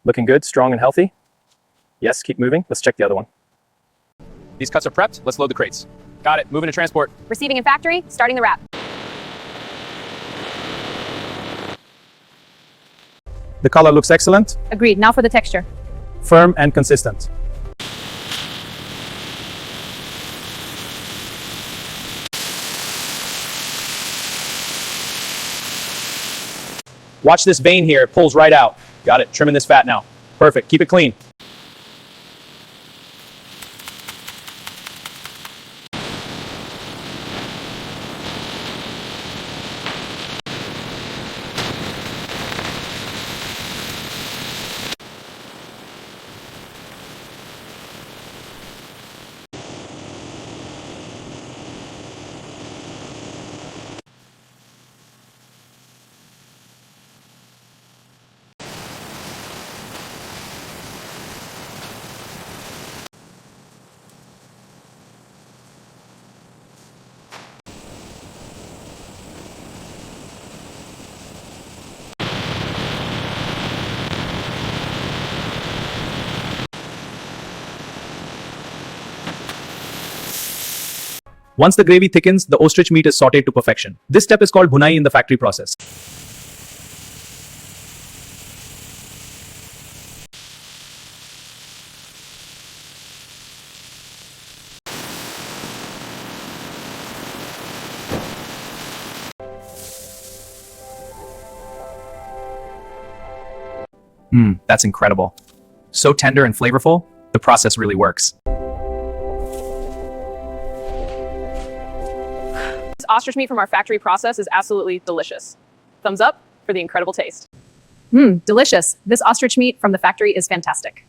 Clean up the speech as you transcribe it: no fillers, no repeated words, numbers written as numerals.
Looking good, strong and healthy. Yes, keep moving. Let's check the other one. These cuts are prepped. Let's load the crates. Got it. Moving to transport. Receiving in factory, starting the wrap. The color looks excellent, Agreed. Now for the texture. firm and consistent. Watch this vein here, it pulls right out. Got it, trimming this fat now. Perfect, keep it clean. Once the gravy thickens, the ostrich meat is sauteed to perfection. This step is called bhunai in the factory process. That's incredible. So tender and flavorful, the process really works. This ostrich meat from our factory process is absolutely delicious. Thumbs up for the incredible taste. Delicious. This ostrich meat from the factory is fantastic.